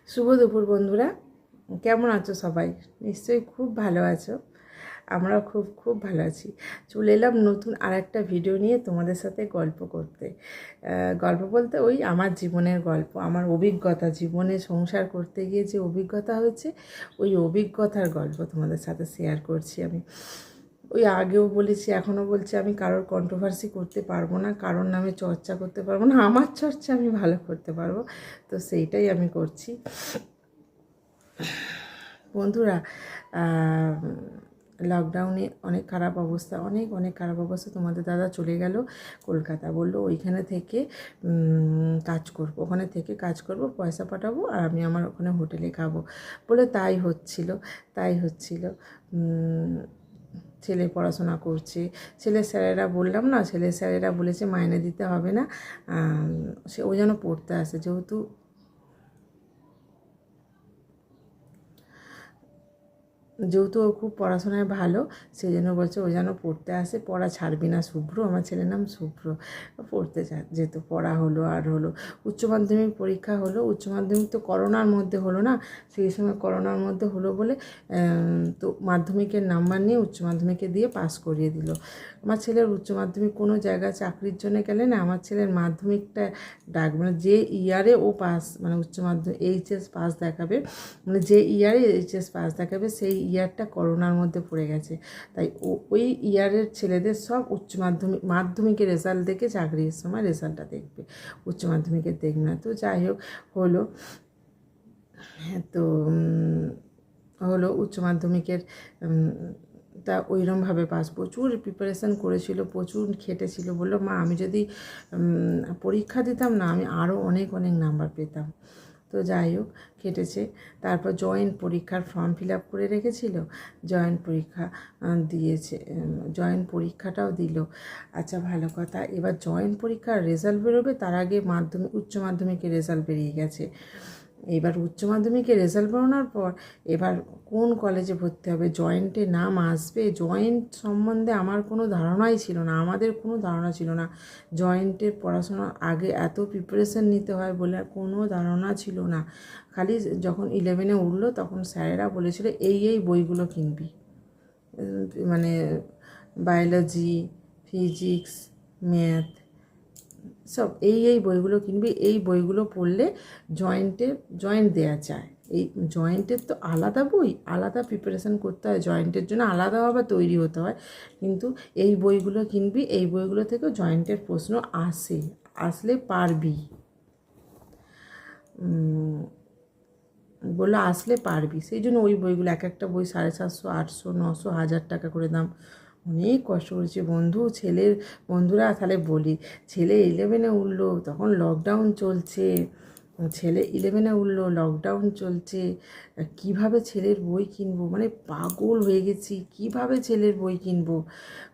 শুভ দুপুর বন্ধুরা, কেমন আছো সবাই? নিশ্চয়ই খুব ভালো আছো। আমরাও খুব খুব ভালো আছি। চলে এলাম নতুন আর একটা ভিডিও নিয়ে তোমাদের সাথে গল্প করতে। গল্প বলতে ওই আমার জীবনের গল্প, আমার অভিজ্ঞতা, জীবনে সংসার করতে গিয়ে যে অভিজ্ঞতা হয়েছে ওই অভিজ্ঞতার গল্প তোমাদের সাথে শেয়ার করছি আমি। ওই আগেও বলেছি, এখনও বলছি, আমি কারোর কন্ট্রোভার্সি করতে পারবো না, কারোর নামে চর্চা করতে পারবো না। আমার চর্চা আমি ভালো করতে পারবো, তো সেইটাই আমি করছি বন্ধুরা। লকডাউনে অনেক খারাপ অবস্থা, অনেক অনেক খারাপ অবস্থা। তোমাদের দাদা চলে গেল কলকাতা, বললো ওইখানে থেকে কাজ করব, ওখানে থেকে কাজ করব, পয়সা পাঠাবো আর আমি আমার ওখানে হোটেলে খাবো বলে তাই হচ্ছিল। ছেলে পড়াশোনা করছে, ছেলের স্যারেরা, বললাম না, ছেলের স্যারেরা বলেছে মাইনে দিতে হবে না, সে ও যেন পড়তে আসে, যেহেতু ও খুব পড়াশোনায় ভালো, সেই জন্য বলছে ও যেন পড়তে আসে, পড়া ছাড়বি না শুভ্র, আমার ছেলের নাম শুভ্র। পড়তে যেত, পড়া হলো আর হলো। উচ্চ মাধ্যমিক পরীক্ষা হলো, উচ্চ মাধ্যমিক তো করোনার মধ্যে হলো না, সেই সময় করোনার মধ্যে হলো বলে তো মাধ্যমিকের নাম্বার নিয়ে উচ্চ মাধ্যমিকে দিয়ে পাস করিয়ে দিল। আমার ছেলের উচ্চ মাধ্যমিক কোনো জায়গায় চাকরির জন্য গেলে না, আমার ছেলের মাধ্যমিকটা মানে যে ইয়ারে ও পাস, মানে উচ্চ মাধ্যমিক এইচএস পাস দেখাবে, মানে যে ইয়ারে এইচএস পাস দেখাবে সেই ইয়ারটা করোনার মধ্যে পড়ে গেছে। তাই ওই ইয়ারের ছেলেদের সব উচ্চ মাধ্যমিকের রেজাল্ট দেখে চাকরির সময় রেজাল্টটা দেখবে, উচ্চ মাধ্যমিকের দেখবে না। তো যাই হোক, হলো। তো হলো উচ্চ মাধ্যমিকের, তা ওইরকমভাবে পাস, প্রচুর প্রিপারেশান করেছিল, প্রচুর খেটেছিল। বললো মা, আমি যদি পরীক্ষা দিতাম না, আমি আরও অনেক অনেক নাম্বার পেতাম। তো যাই হোক, কেটেছে। তারপর জয়েন্ট পরীক্ষার ফর্ম ফিল আপ করে রেখেছিল, জয়েন্ট পরীক্ষা দিয়েছে, জয়েন্ট পরীক্ষাটাও দিল। আচ্ছা, ভালো কথা। এবার জয়েন্ট পরীক্ষার রেজাল্ট বেরোবে, তার আগে উচ্চ মাধ্যমিকের রেজাল্ট বেরিয়ে গেছে। এবার উচ্চ মাধ্যমিকের রেজাল্ট বেরোনোর পর এবার কোন কলেজে ভর্তি হবে, জয়েন্টে নাম আসবে, জয়েন্ট সম্বন্ধে আমার কোনো ধারণাই ছিল না, আমাদের কোনো ধারণা ছিল না। জয়েন্টের পড়াশোনার আগে এত প্রিপারেশান নিতে হয় বলে আর কোনো ধারণা ছিল না। খালি যখন 11-এ উঠলো তখন স্যারেরা বলেছিল এই বইগুলো কিনবি, মানে বায়োলজি, ফিজিক্স, ম্যাথ, সব এই বইগুলো কিনবি, এই বইগুলো পড়লে জয়েন্ট দেওয়া যায়। এই জয়েন্টের তো আলাদা বই, আলাদা প্রিপারেশান করতে হয়, জয়েন্টের জন্য আলাদাভাবে তৈরি হতে হয়, কিন্তু এই বইগুলো কিনবি, এই বইগুলো থেকেও জয়েন্টের প্রশ্ন আসলে পারবি, বললো আসলে পারবি। সেই জন্য ওই বইগুলো, এক একটা বই 750, 800, 900, 1000 টাকা করে দাম। অনেক কষ্ট করেছে বন্ধুরা। তাহলে বলি, ছেলে 11-এ উঠলো, তখন লকডাউন চলছে, ছেলে 11-এ উঠলো, লকডাউন চলছে, কিভাবে ছেলের বই কিনবো, মানে পাগল হয়ে গেছি, কিভাবে ছেলের বই কিনবো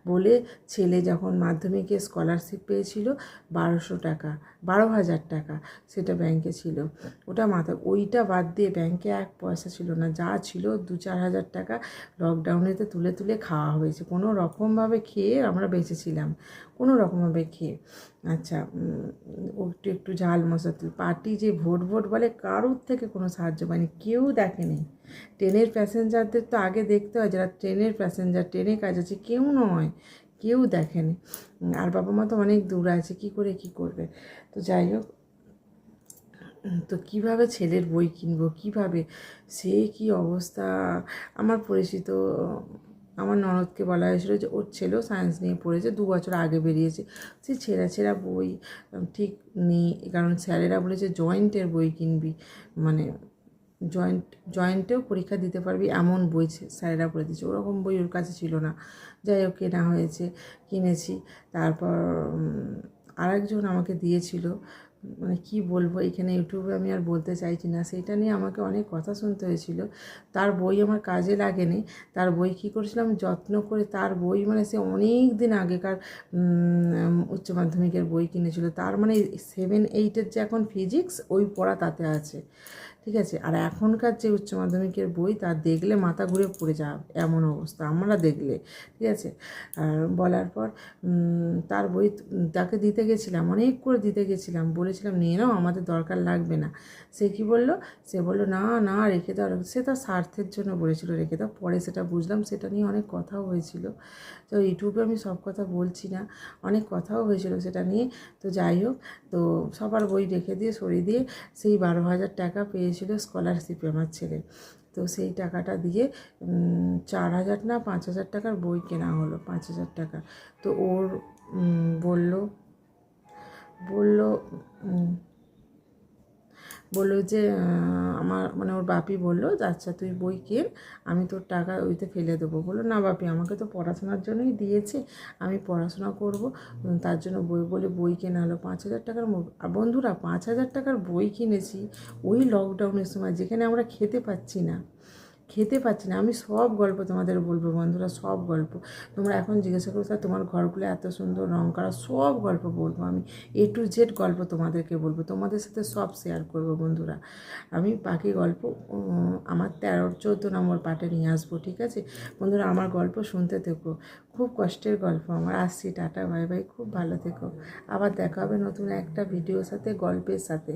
বলে। ছেলে যখন মাধ্যমিকে স্কলারশিপ পেয়েছিল 1200 টাকা, 12,000 টাকা, সেটা ব্যাংকে ছিল, ওইটা বাদ দিয়ে ব্যাংকে এক পয়সা ছিল না, যা ছিল 2-4 হাজার টাকা লকডাউনেতে তুলে তুলে খাওয়া হয়েছে, কোনো রকমভাবে খেয়ে আমরা বেঁচেছিলাম, কোনো রকমভাবে খেয়ে। আচ্ছা, একটু একটু ঝাল মশলা পার্টি যে ভোট বলে, কারোর থেকে কোনো সাহায্য পায়নি, কেউ দেখেনি। ট্রেনের প্যাসেঞ্জারদের তো আগে দেখতে হয়, যারা ট্রেনের প্যাসেঞ্জার, ট্রেনে কাজ আছে, কেউ নয়, কেউ দেখেনি। আর বাবা মা তো অনেক দূর আছে, কী করবে। তো যাই হোক, তো কীভাবে ছেলের বই কিনবো, কীভাবে, সে কি অবস্থা। আমার পরিচিত আমার ননদকে বলা হয়েছিল যে ওর ছেলেও সায়েন্স নিয়ে পড়েছে, 2 বছর আগে বেরিয়েছে, সে ছেঁড়া বই ঠিক নেই, কারণ স্যারেরা বলেছে জয়েন্টের বই কিনবি, মানে জয়েন্টেও পরীক্ষা দিতে পারবি এমন বই স্যারেরা বলে দিয়েছে, ওরকম বই ওর কাছে ছিল না। যাই হোক, কিনেছি। তারপর আরেকজন আমাকে দিয়েছিল, মানে কি বলবো, এখানে ইউটিউবে আমি আর বলতে চাইছি না, সেইটা নিয়ে আমাকে অনেক কথা শুনতে হয়েছিল। তার বই আমার কাজে লাগেনি, তার বই কী করেছিলাম যত্ন করে, তার বই মানে সে অনেক দিন আগেকার উচ্চ মাধ্যমিকের বই কিনেছিল, তার মানে 7-8-এর যে এখন ফিজিক্স ওই পড়া তাতে আছে, ঠিক আছে। আর এখনকার যে উচ্চ মাধ্যমিকের বই, তার দেখলে মাথা ঘুরে পড়ে যাওয়া এমন অবস্থা আমরা দেখলে, ঠিক আছে। আর বলার পর তার বই তাকে দিতে গেছিলাম, অনেক করে দিতে গেছিলাম, বলেছিলাম নিয়ে নাও, আমাদের দরকার লাগবে না। সে কি বললো, সে বললো না না রেখে দাও, সে তার স্বার্থের জন্য বলেছিল রেখে দাও। পরে সেটা বুঝলাম, সেটা নিয়ে অনেক কথাও হয়েছিল। তো ইউটিউবে আমি সব কথা বলছি না, অনেক কথাও হয়েছিল সেটা নিয়ে। তো যাই হোক, তো সবার বই রেখে দিয়ে সরিয়ে দিয়ে সেই 12,000 টাকা পেয়েছিল স্কলারশিপে আমার ছেলে। তো সেই টাকাটা দিয়ে 4,000 না 5,000 টাকার বই কেনা হলো, 5,000 টাকা। তো ওর বললো বললো বললো যে আমার মানে ওর বাপি বললো যে আচ্ছা তুই বই কেন, আমি তোর টাকা ওইতে ফেলে দেবো। বললো না বাপি, আমাকে তো পড়াশোনার জন্যই দিয়েছে, আমি পড়াশোনা করব, তার জন্য বলে বই কেনা হলো 5,000 টাকার। আর বন্ধুরা 5,000 টাকার বই কিনেছি ওই লকডাউনের সময়, যেখানে আমরা খেতে পাচ্ছি না। আমি সব গল্প তোমাদের বলবো বন্ধুরা, সব গল্প। তোমরা এখন জিজ্ঞাসা করো স্যার তোমার ঘরগুলো এত সুন্দর রং করা, সব গল্প বলবো আমি, A to Z গল্প তোমাদেরকে বলবো, তোমাদের সাথে সব শেয়ার করব বন্ধুরা। আমি বাকি গল্প আমার 13-14 নম্বর পার্টে নিয়ে আসবো, ঠিক আছে বন্ধুরা? আমার গল্প শুনতে থেকো, খুব কষ্টের গল্প আমার। আসছি, টাটা বাই বাই, খুব ভালো থেকো। আবার দেখা হবে নতুন একটা ভিডিওর সাথে, গল্পের সাথে।